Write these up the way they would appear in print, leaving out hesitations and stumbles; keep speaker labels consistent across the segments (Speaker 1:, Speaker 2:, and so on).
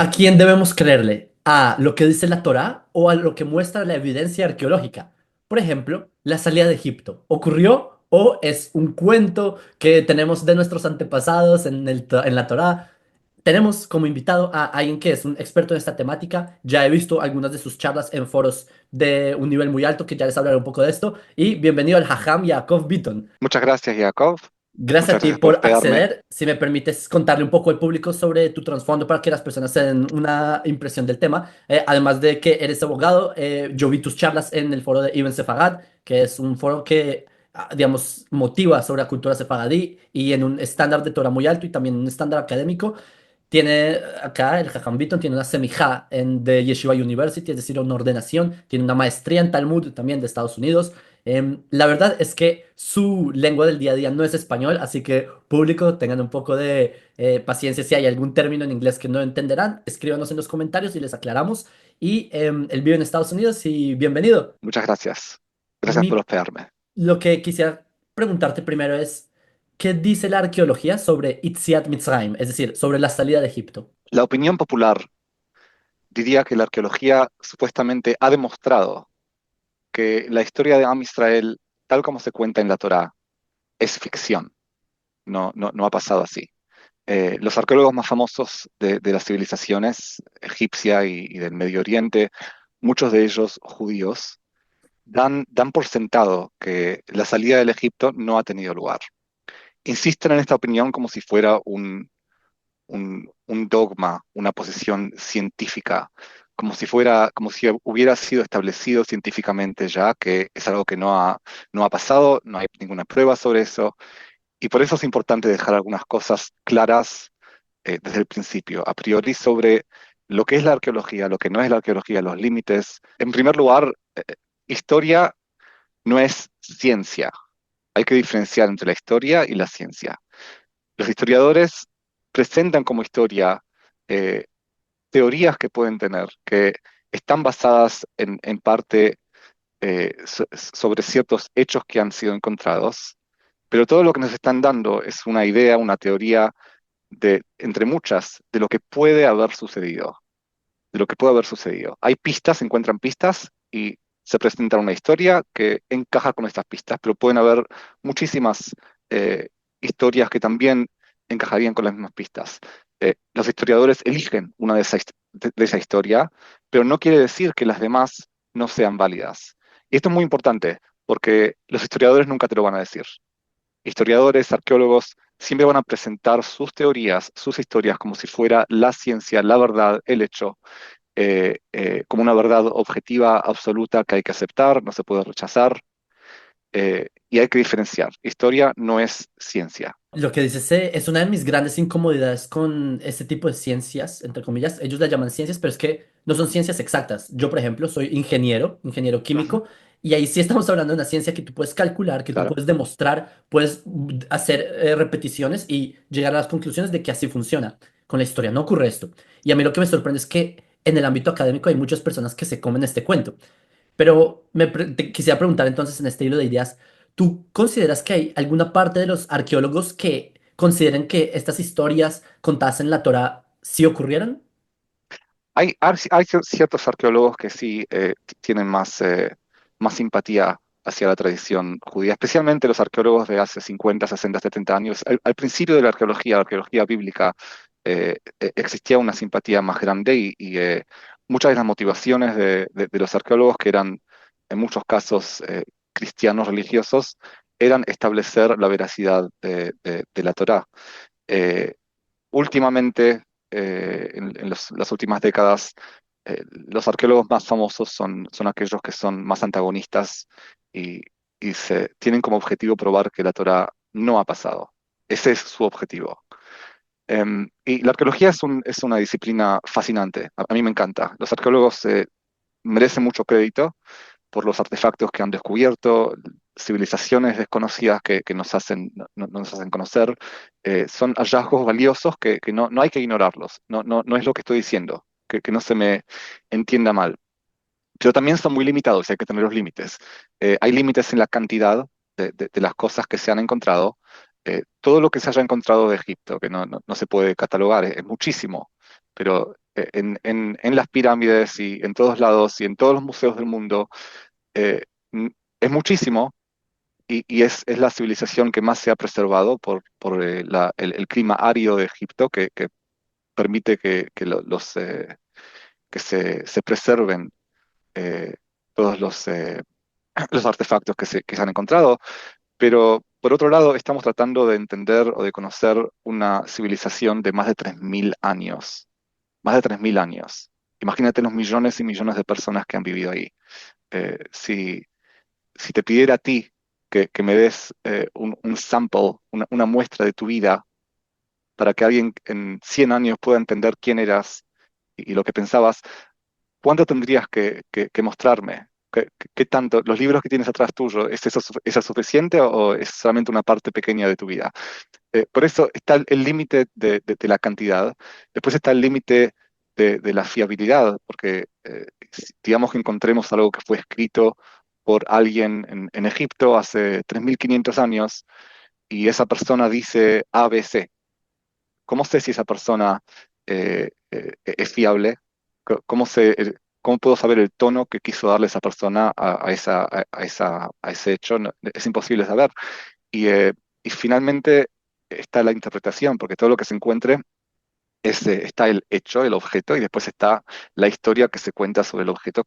Speaker 1: ¿A quién debemos creerle? ¿A lo que dice la Torá o a lo que muestra la evidencia arqueológica? Por ejemplo, la salida de Egipto. ¿Ocurrió o es un cuento que tenemos de nuestros antepasados en la Torá? Tenemos como invitado a alguien que es un experto en esta temática. Ya he visto algunas de sus charlas en foros de un nivel muy alto, que ya les hablaré un poco de esto. Y bienvenido al Hajam Yaakov Bitton.
Speaker 2: Muchas gracias, Jacob.
Speaker 1: Gracias a
Speaker 2: Muchas
Speaker 1: ti
Speaker 2: gracias por
Speaker 1: por
Speaker 2: hospedarme.
Speaker 1: acceder. Si me permites contarle un poco al público sobre tu trasfondo para que las personas se den una impresión del tema. Además de que eres abogado, yo vi tus charlas en el foro de Ibn Sefagad, que es un foro que, digamos, motiva sobre la cultura sefaradí y en un estándar de Torah muy alto y también un estándar académico. Tiene acá el Jajam Bitton, tiene una semijá de Yeshiva University, es decir, una ordenación, tiene una maestría en Talmud también de Estados Unidos. La verdad es que su lengua del día a día no es español, así que público, tengan un poco de paciencia si hay algún término en inglés que no entenderán, escríbanos en los comentarios y les aclaramos. Y él vive en Estados Unidos y bienvenido.
Speaker 2: Muchas gracias. Gracias por
Speaker 1: Mi,
Speaker 2: hospedarme.
Speaker 1: lo que quisiera preguntarte primero es, ¿qué dice la arqueología sobre Itziat Mitzrayim? Es decir, sobre la salida de Egipto.
Speaker 2: La opinión popular diría que la arqueología supuestamente ha demostrado que la historia de Am Israel, tal como se cuenta en la Torá, es ficción. No ha pasado así. Los arqueólogos más famosos de las civilizaciones egipcia y del Medio Oriente, muchos de ellos judíos, dan por sentado que la salida del Egipto no ha tenido lugar. Insisten en esta opinión como si fuera un dogma, una posición científica, como si hubiera sido establecido científicamente ya, que es algo que no ha pasado, no hay ninguna prueba sobre eso, y por eso es importante dejar algunas cosas claras desde el principio, a priori sobre lo que es la arqueología, lo que no es la arqueología, los límites. En primer lugar, historia no es ciencia. Hay que diferenciar entre la historia y la ciencia. Los historiadores presentan como historia eh, teorías que pueden tener, que están basadas en parte sobre ciertos hechos que han sido encontrados, pero todo lo que nos están dando es una idea, una teoría entre muchas, de lo que puede haber sucedido, de lo que puede haber sucedido. Hay pistas, se encuentran pistas y se presenta una historia que encaja con estas pistas, pero pueden haber muchísimas eh, historias que también encajarían con las mismas pistas. Los historiadores eligen una de esa historia, pero no quiere decir que las demás no sean válidas. Y esto es muy importante, porque los historiadores nunca te lo van a decir. Historiadores, arqueólogos, siempre van a presentar sus teorías, sus historias, como si fuera la ciencia, la verdad, el hecho, como una verdad objetiva, absoluta, que hay que aceptar, no se puede rechazar, y hay que diferenciar. Historia no es ciencia.
Speaker 1: Lo que dices es una de mis grandes incomodidades con este tipo de ciencias, entre comillas. Ellos la llaman ciencias, pero es que no son ciencias exactas. Yo, por ejemplo, soy ingeniero
Speaker 2: Ujú,
Speaker 1: químico, y ahí sí estamos hablando de una ciencia que tú puedes calcular, que tú
Speaker 2: claro.
Speaker 1: puedes demostrar, puedes hacer repeticiones y llegar a las conclusiones de que así funciona. Con la historia no ocurre esto. Y a mí lo que me sorprende es que en el ámbito académico hay muchas personas que se comen este cuento. Pero te quisiera preguntar entonces en este hilo de ideas, ¿tú consideras que hay alguna parte de los arqueólogos que consideren que estas historias contadas en la Torá sí ocurrieron?
Speaker 2: Hay ciertos arqueólogos que sí tienen más simpatía hacia la tradición judía, especialmente los arqueólogos de hace 50, 60, 70 años. Al principio de la arqueología bíblica, existía una simpatía más grande y muchas de las motivaciones de los arqueólogos, que eran en muchos casos cristianos religiosos, eran establecer la veracidad de la Torá. Eh, Últimamente, las últimas décadas, los arqueólogos más famosos son aquellos que son más antagonistas y, y se tienen como objetivo probar que la Torá no ha pasado. Ese es su objetivo. Y la arqueología es una disciplina fascinante. A mí me encanta. Los arqueólogos merecen mucho crédito por los artefactos que han descubierto, civilizaciones desconocidas que nos hacen conocer. Son hallazgos valiosos que no hay que ignorarlos. No es lo que estoy diciendo, que no se me entienda mal. Pero también son muy limitados y hay que tener los límites. Hay límites en la cantidad de las cosas que se han encontrado. Todo lo que se haya encontrado de Egipto, que no se puede catalogar, es muchísimo, pero en las pirámides y en todos lados y en todos los museos del mundo. eh, n- es muchísimo y es la civilización que más se ha preservado por el clima árido de Egipto que permite que se preserven eh, todos los artefactos que se han encontrado. Pero por otro lado, estamos tratando de entender o de conocer una civilización de más de 3.000 años. Más de 3.000 años. Imagínate los millones y millones de personas que han vivido ahí. Si te pidiera a ti que me des un sample, una muestra de tu vida, para que alguien en 100 años pueda entender quién eras y lo que pensabas, ¿cuánto tendrías que mostrarme? ¿Qué tanto? ¿Los libros que tienes atrás tuyo, es eso suficiente o es solamente una parte pequeña de tu vida? Por eso está el límite de la cantidad. Después está el límite de la fiabilidad, porque digamos que encontremos algo que fue escrito por alguien en Egipto hace 3.500 años y esa persona dice ABC. ¿Cómo sé si esa persona es fiable? ¿Cómo puedo saber el tono que quiso darle esa persona a ese hecho? Es imposible saber. Y y finalmente está la interpretación, porque todo lo que se encuentre está el hecho, el objeto, y después está la historia que se cuenta sobre el objeto,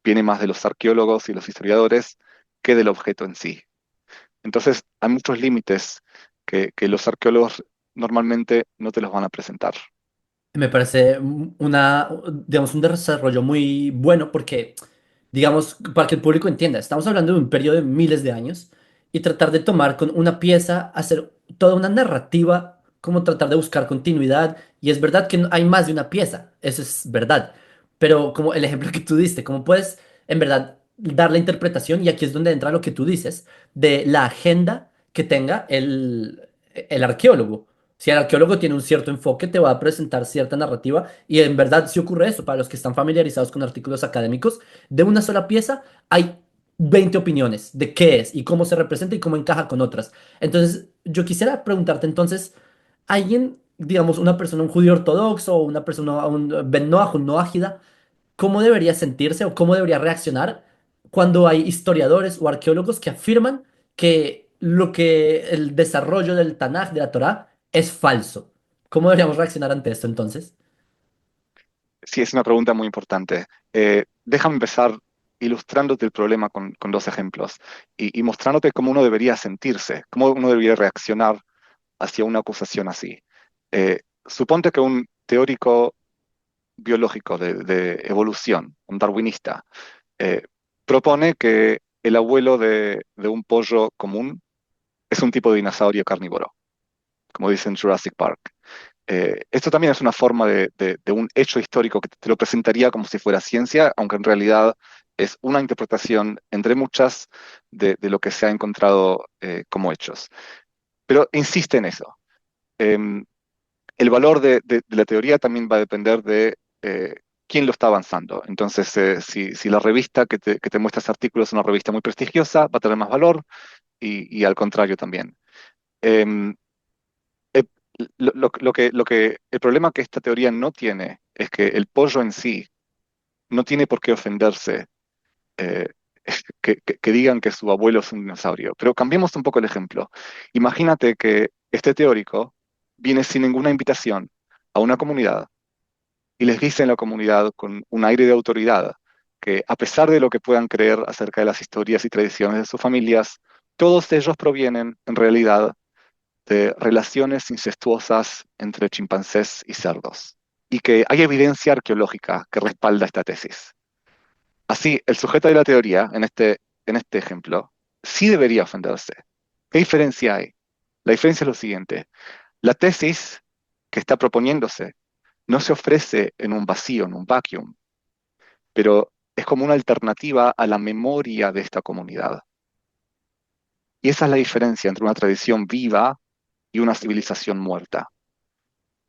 Speaker 2: viene más de los arqueólogos y los historiadores que del objeto en sí. Entonces, hay muchos límites que los arqueólogos normalmente no te los van a presentar.
Speaker 1: Me parece digamos, un desarrollo muy bueno porque, digamos, para que el público entienda, estamos hablando de un periodo de miles de años y tratar de tomar con una pieza, hacer toda una narrativa, como tratar de buscar continuidad. Y es verdad que hay más de una pieza, eso es verdad. Pero como el ejemplo que tú diste, cómo puedes, en verdad, dar la interpretación, y aquí es donde entra lo que tú dices, de la agenda que tenga el arqueólogo. Si el arqueólogo tiene un cierto enfoque, te va a presentar cierta narrativa y en verdad sí ocurre eso. Para los que están familiarizados con artículos académicos, de una sola pieza hay 20 opiniones de qué es y cómo se representa y cómo encaja con otras. Entonces, yo quisiera preguntarte entonces, alguien, digamos, una persona, un judío ortodoxo o una persona, un Ben Noach, un Noágida, ¿cómo debería sentirse o cómo debería reaccionar cuando hay historiadores o arqueólogos que afirman que lo que el desarrollo del Tanaj, de la Torá, es falso? ¿Cómo deberíamos reaccionar ante esto entonces?
Speaker 2: Sí, es una pregunta muy importante. Déjame empezar ilustrándote el problema con dos ejemplos y mostrándote cómo uno debería sentirse, cómo uno debería reaccionar hacia una acusación así. Suponte que un teórico biológico de evolución, un darwinista, eh, propone que el abuelo de un pollo común es un tipo de dinosaurio carnívoro, como dice en Jurassic Park. Esto también es una forma de un hecho histórico que te lo presentaría como si fuera ciencia, aunque en realidad es una interpretación entre muchas de lo que se ha encontrado como hechos. Pero insiste en eso. Em, el valor de la teoría también va a depender de quién lo está avanzando. Entonces, si la revista que te muestra ese artículo es una revista muy prestigiosa, va a tener más valor y al contrario también. Em, eh, el problema que esta teoría no tiene es que el pollo en sí no tiene por qué ofenderse eh, que digan que su abuelo es un dinosaurio. Pero cambiemos un poco el ejemplo. Imagínate que este teórico viene sin ninguna invitación a una comunidad y les dice en la comunidad con un aire de autoridad que a pesar de lo que puedan creer acerca de las historias y tradiciones de sus familias, todos ellos provienen en realidad de relaciones incestuosas entre chimpancés y cerdos, y que hay evidencia arqueológica que respalda esta tesis. Así, el sujeto de la teoría, en este ejemplo, sí debería ofenderse. ¿Qué diferencia hay? La diferencia es lo siguiente. La tesis que está proponiéndose no se ofrece en un vacío, en un vacuum, pero es como una alternativa a la memoria de esta comunidad. Y esa es la diferencia entre una tradición viva y una civilización muerta.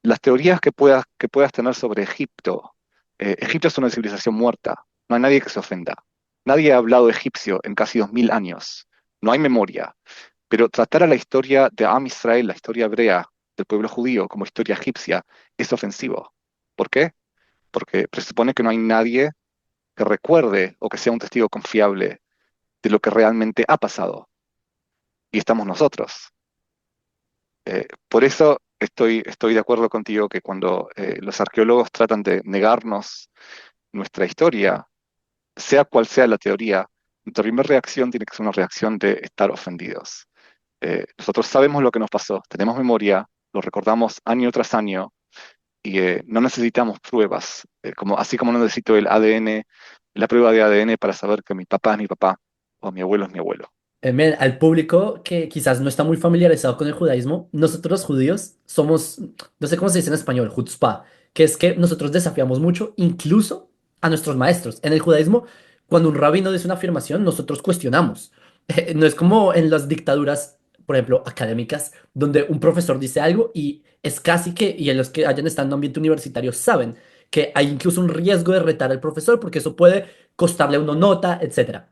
Speaker 2: Las teorías que puedas tener sobre Egipto, Egipto es una civilización muerta, no hay nadie que se ofenda. Nadie ha hablado egipcio en casi 2.000 años, no hay memoria, pero tratar a la historia de Am Israel, la historia hebrea del pueblo judío como historia egipcia, es ofensivo. ¿Por qué? porque presupone que no hay nadie que recuerde o que sea un testigo confiable de lo que realmente ha pasado, y estamos nosotros. Por eso estoy de acuerdo contigo que cuando los arqueólogos tratan de negarnos nuestra historia, sea cual sea la teoría, nuestra primera reacción tiene que ser una reacción de estar ofendidos. Nosotros sabemos lo que nos pasó, tenemos memoria, lo recordamos año tras año y no necesitamos pruebas, así como no necesito el ADN, la prueba de ADN para saber que mi papá es mi papá o mi abuelo es mi abuelo.
Speaker 1: Men, al público que quizás no está muy familiarizado con el judaísmo, nosotros los judíos somos, no sé cómo se dice en español, chutzpah, que es que nosotros desafiamos mucho, incluso a nuestros maestros. En el judaísmo, cuando un rabino dice una afirmación, nosotros cuestionamos. No es como en las dictaduras, por ejemplo, académicas, donde un profesor dice algo y es casi que, y en los que hayan estado en un ambiente universitario saben que hay incluso un riesgo de retar al profesor porque eso puede costarle a uno nota, etcétera.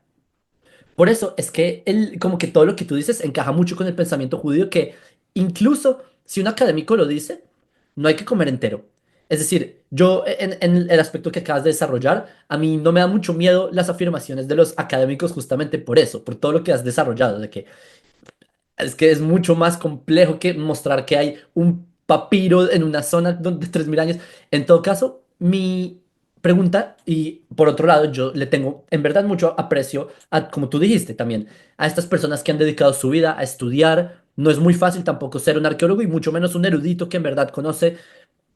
Speaker 1: Por eso es que como que todo lo que tú dices encaja mucho con el pensamiento judío, que incluso si un académico lo dice, no hay que comer entero. Es decir, yo en el aspecto que acabas de desarrollar, a mí no me da mucho miedo las afirmaciones de los académicos justamente por eso, por todo lo que has desarrollado, de que es que es mucho más complejo que mostrar que hay un papiro en una zona donde 3.000 años. En todo caso, mi pregunta, y por otro lado, yo le tengo en verdad mucho aprecio a, como tú dijiste también, a estas personas que han dedicado su vida a estudiar. No es muy fácil tampoco ser un arqueólogo y mucho menos un erudito que en verdad conoce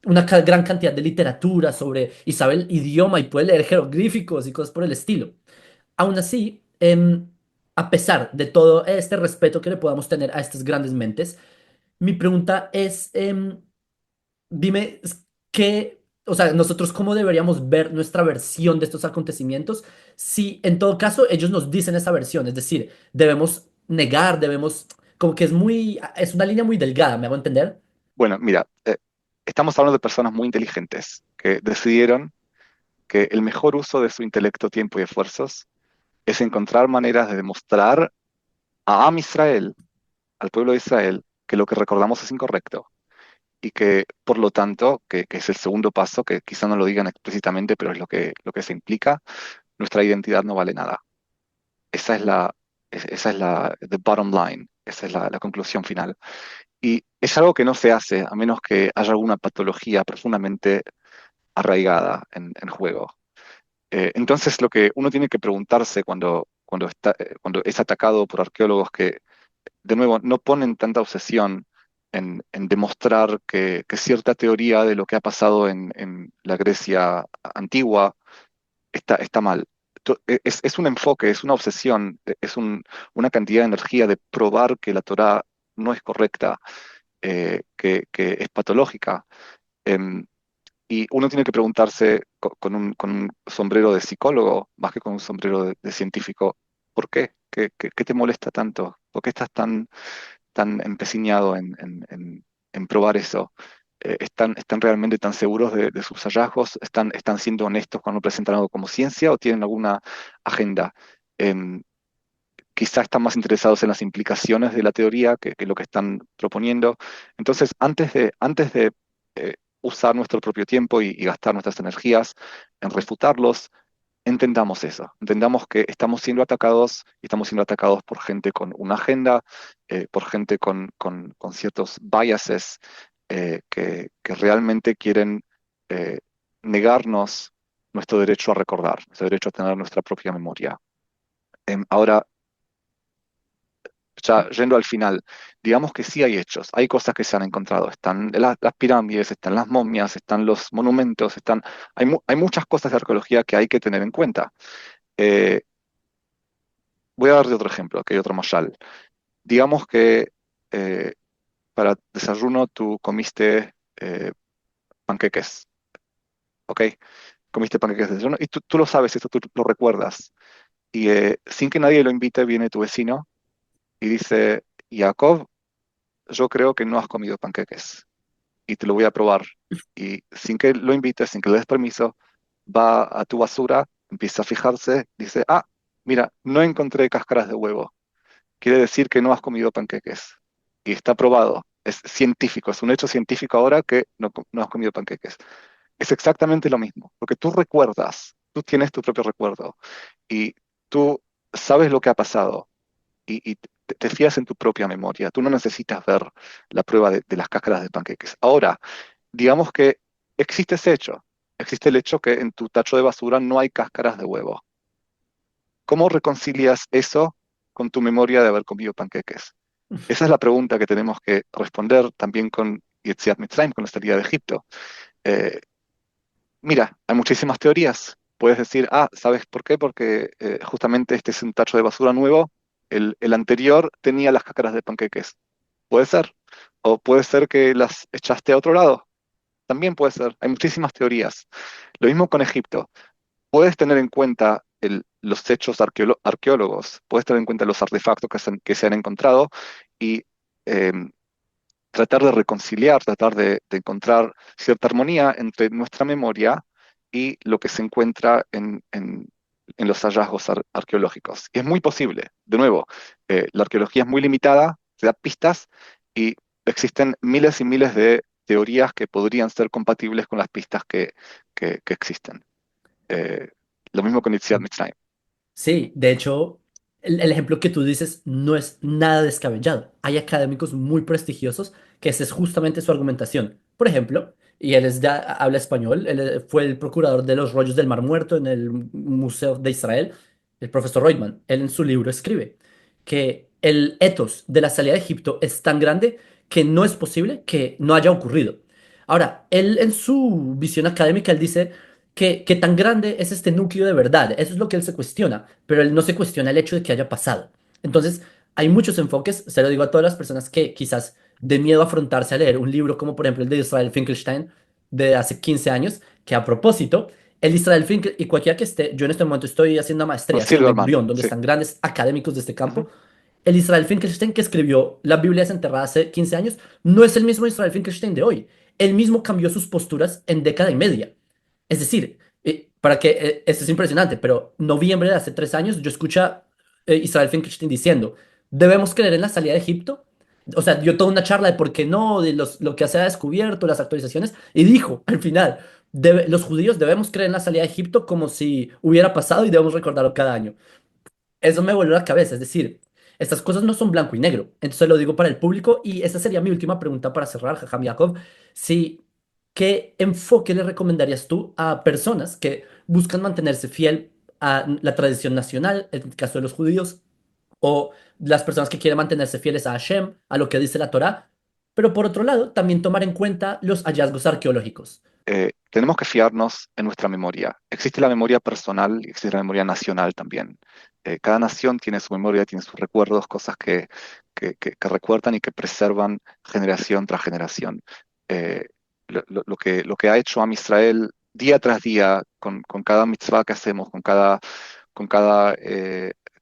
Speaker 1: una gran cantidad de literatura sobre y sabe el idioma y puede leer jeroglíficos y cosas por el estilo. Aún así, a pesar de todo este respeto que le podamos tener a estas grandes mentes, mi pregunta es, dime qué, o sea, nosotros cómo deberíamos ver nuestra versión de estos acontecimientos si en todo caso ellos nos dicen esa versión, es decir, debemos negar, debemos, como que es una línea muy delgada, ¿me hago entender?
Speaker 2: Bueno, mira, estamos hablando de personas muy inteligentes que decidieron que el mejor uso de su intelecto, tiempo y esfuerzos es encontrar maneras de demostrar a Am Israel, al pueblo de Israel, que lo que recordamos es incorrecto y que, por lo tanto, que es el segundo paso, que quizá no lo digan explícitamente, pero es lo que se implica, nuestra identidad no vale nada. Esa es esa es the bottom line, esa es la conclusión final. Y es algo que no se hace a menos que haya alguna patología profundamente arraigada en juego. Entonces, lo que uno tiene que preguntarse cuando es atacado por arqueólogos que, de nuevo, no ponen tanta obsesión en demostrar que cierta teoría de lo que ha pasado en la Grecia antigua está mal. Es un enfoque, es una obsesión, una cantidad de energía de probar que la Torá no es correcta, que es patológica. Em, y uno tiene que preguntarse con un sombrero de psicólogo, más que con un sombrero de científico, ¿por qué? ¿Qué te molesta tanto? ¿Por qué estás tan empecinado en probar eso? ¿Están realmente tan seguros de sus hallazgos? ¿Están siendo honestos cuando presentan algo como ciencia o tienen alguna agenda? Em, Quizá están más interesados en las implicaciones de la teoría que lo que están proponiendo. Entonces, antes de usar nuestro propio tiempo y gastar nuestras energías en refutarlos, entendamos eso, entendamos que estamos siendo atacados por gente con una agenda, por gente con ciertos biases que realmente quieren eh, negarnos nuestro derecho a recordar, nuestro derecho a tener nuestra propia memoria. Ahora, ya yendo al final, digamos que sí hay hechos, hay cosas que se han encontrado, están las pirámides, están las momias, están los monumentos, hay muchas cosas de arqueología que hay que tener en cuenta. Eh, Voy a darte otro ejemplo, que hay otro mashal. Digamos que eh, para desayuno tú comiste panqueques, ¿ok? Comiste panqueques de desayuno y tú lo sabes, esto tú lo recuerdas. Y sin que nadie lo invite, viene tu vecino y dice, Jacob, yo creo que no has comido panqueques y te lo voy a probar. Y sin que lo invites, sin que le des permiso, va a tu basura, empieza a fijarse, dice, ah, mira, no encontré cáscaras de huevo. Quiere decir que no has comido panqueques. Y está probado, es científico, es un hecho científico ahora que no has comido panqueques. es exactamente lo mismo, porque tú recuerdas, tú tienes tu propio recuerdo y tú sabes lo que ha pasado y te fías en tu propia memoria. Tú no necesitas ver la prueba de las cáscaras de panqueques. Ahora, digamos que existe ese hecho. Existe el hecho que en tu tacho de basura no hay cáscaras de huevo. ¿Cómo reconcilias eso con tu memoria de haber comido panqueques? Esa es la pregunta que tenemos que responder también con Yetziat Mitzrayim, con la salida de Egipto. Eh, Mira, hay muchísimas teorías. Puedes decir, ¿sabes por qué? Porque justamente este es un tacho de basura nuevo. El anterior tenía las cáscaras de panqueques. Puede ser. O puede ser que las echaste a otro lado. También puede ser. Hay muchísimas teorías. Lo mismo con Egipto. Puedes tener en cuenta los hechos arqueólogos, puedes tener en cuenta los artefactos que se han encontrado y em, tratar de reconciliar, tratar de encontrar cierta armonía entre nuestra memoria y lo que se encuentra en los hallazgos arqueológicos. Y es muy posible. De nuevo, la arqueología es muy limitada, te da pistas y existen miles y miles de teorías que podrían ser compatibles con las pistas que existen. Eh, lo mismo con Itziar Mitzrayim.
Speaker 1: Sí, de hecho, el ejemplo que tú dices no es nada descabellado. Hay académicos muy prestigiosos que esa es justamente su argumentación. Por ejemplo, y él habla español, él fue el procurador de los rollos del Mar Muerto en el Museo de Israel, el profesor Reutemann. Él en su libro escribe que el etos de la salida de Egipto es tan grande que no es posible que no haya ocurrido. Ahora, él en su visión académica, él dice que tan grande es este núcleo de verdad. Eso es lo que él se cuestiona, pero él no se cuestiona el hecho de que haya pasado. Entonces, hay muchos enfoques, se lo digo a todas las personas que quizás de miedo a afrontarse a leer un libro como por ejemplo el de Israel Finkelstein de hace 15 años, que a propósito, el Israel Finkel y cualquiera que esté, yo en este momento estoy haciendo una
Speaker 2: Con
Speaker 1: maestría hacia el Ben
Speaker 2: Silverman,
Speaker 1: Gurion, donde
Speaker 2: sí.
Speaker 1: están grandes académicos de este
Speaker 2: Ujú.
Speaker 1: campo. El Israel Finkelstein que escribió La Biblia desenterrada hace 15 años no es el mismo Israel Finkelstein de hoy. Él mismo cambió sus posturas en década y media. Es decir, para que esto es impresionante, pero noviembre de hace 3 años yo escuché a Israel Finkelstein diciendo, debemos creer en la salida de Egipto. O sea, dio toda una charla de por qué no, de lo que se ha descubierto, las actualizaciones, y dijo al final, los judíos debemos creer en la salida de Egipto como si hubiera pasado y debemos recordarlo cada año. Eso me volvió la cabeza, es decir, estas cosas no son blanco y negro. Entonces lo digo para el público y esa sería mi última pregunta para cerrar, Jajam Yaakov. Si, ¿qué enfoque le recomendarías tú a personas que buscan mantenerse fiel a la tradición nacional, en el caso de los judíos, o las personas que quieren mantenerse fieles a Hashem, a lo que dice la Torá, pero por otro lado, también tomar en cuenta los hallazgos arqueológicos?
Speaker 2: Tenemos que fiarnos en nuestra memoria. Existe la memoria personal y existe la memoria nacional también. Cada nación tiene su memoria, tiene sus recuerdos, cosas que recuerdan y que preservan generación tras generación. Eh, lo que ha hecho Am Israel día tras día, con cada mitzvah que hacemos, con cada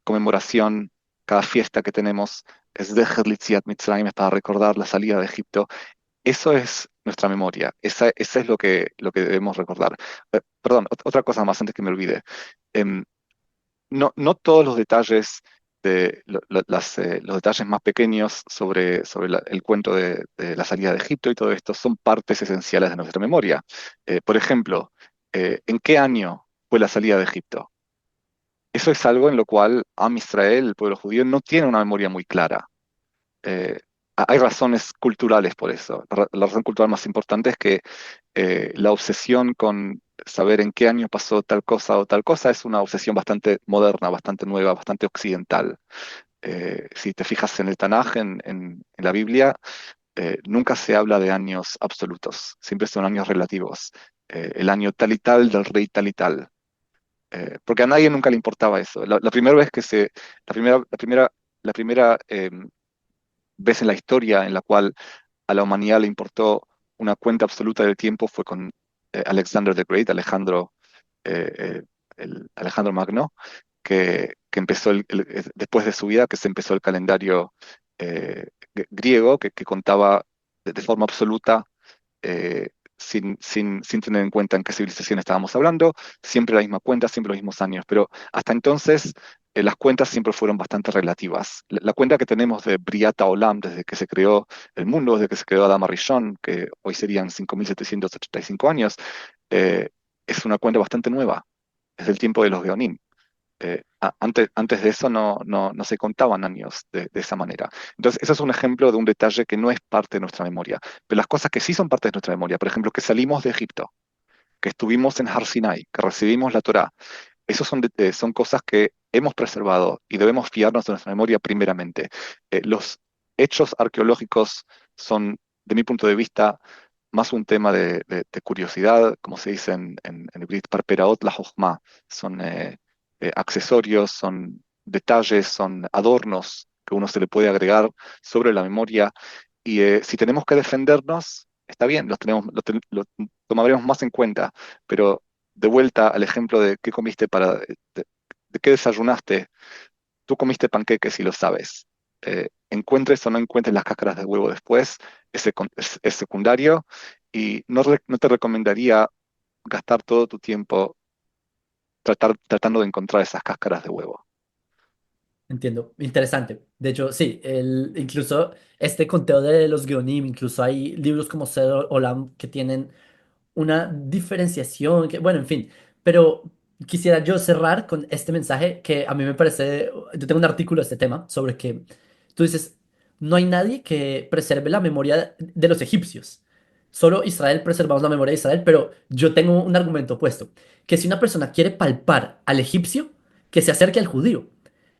Speaker 2: conmemoración, cada fiesta que tenemos, es de Litziat Mitzrayim, es para recordar la salida de Egipto. Eso es nuestra memoria, esa es lo que debemos recordar. Perdón, otra cosa más antes que me olvide. Em, no todos los detalles los detalles más pequeños sobre el cuento de la salida de Egipto y todo esto son partes esenciales de nuestra memoria. Por ejemplo, ¿en qué año fue la salida de Egipto? Eso es algo en lo cual Am Israel, el pueblo judío, no tiene una memoria muy clara. Eh, Hay razones culturales por eso. La razón cultural más importante es que la obsesión con saber en qué año pasó tal cosa o tal cosa es una obsesión bastante moderna, bastante nueva, bastante occidental. Si te fijas en el Tanaj, en la Biblia, nunca se habla de años absolutos, siempre son años relativos. El año tal y tal del rey tal y tal. Porque a nadie nunca le importaba eso. La primera vez que se, la primera vez en la historia en la cual a la humanidad le importó una cuenta absoluta del tiempo fue con Alexander the Great, Alejandro Magno, que empezó después de su vida, que se empezó el calendario griego, que contaba de forma absoluta, sin tener en cuenta en qué civilización estábamos hablando, siempre la misma cuenta, siempre los mismos años. Pero hasta entonces las cuentas siempre fueron bastante relativas. La cuenta que tenemos de Briata Olam, desde que se creó el mundo, desde que se creó Adama Rishon, que hoy serían 5.785 años, eh, es una cuenta bastante nueva. Es del tiempo de los Geonim. Antes de eso no se contaban años de esa manera. Entonces, eso es un ejemplo de un detalle que no es parte de nuestra memoria. Pero las cosas que sí son parte de nuestra memoria, por ejemplo, que salimos de Egipto, que estuvimos en Har Sinai, que recibimos la Torá, esos son cosas que hemos preservado y debemos fiarnos de nuestra memoria primeramente. Los hechos arqueológicos son, de mi punto de vista, más un tema de curiosidad, como se dice en hebreo, parperaot la jochma. Son accesorios, son detalles, son adornos que uno se le puede agregar sobre la memoria. Y si tenemos que defendernos, está bien, lo tomaremos más en cuenta, pero de vuelta al ejemplo de qué comiste de qué desayunaste, tú comiste panqueques y lo sabes. Encuentres o no encuentres las cáscaras de huevo después, es secundario y no te recomendaría gastar todo tu tiempo tratando de encontrar esas cáscaras de huevo.
Speaker 1: Entiendo, interesante. De hecho, sí, incluso este conteo de los Geonim, incluso hay libros como Seder Olam que tienen una diferenciación, que, bueno, en fin, pero quisiera yo cerrar con este mensaje que a mí me parece, yo tengo un artículo de este tema sobre que tú dices, no hay nadie que preserve la memoria de los egipcios, solo Israel preservamos la memoria de Israel, pero yo tengo un argumento opuesto, que si una persona quiere palpar al egipcio, que se acerque al judío,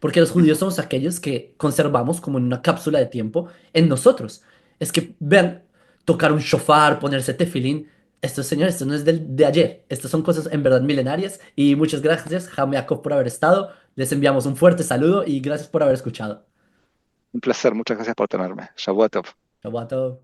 Speaker 1: porque los judíos
Speaker 2: Ujú.
Speaker 1: somos aquellos que conservamos como en una cápsula de tiempo en nosotros. Es que vean, tocar un shofar, ponerse tefilín, esto, señores, esto no es de ayer. Estas son cosas en verdad milenarias. Y muchas gracias, Jaume Jacob, por haber estado. Les enviamos un fuerte saludo y gracias por haber escuchado.
Speaker 2: Un placer, muchas gracias por tenerme. Shabbat tov.
Speaker 1: Chau,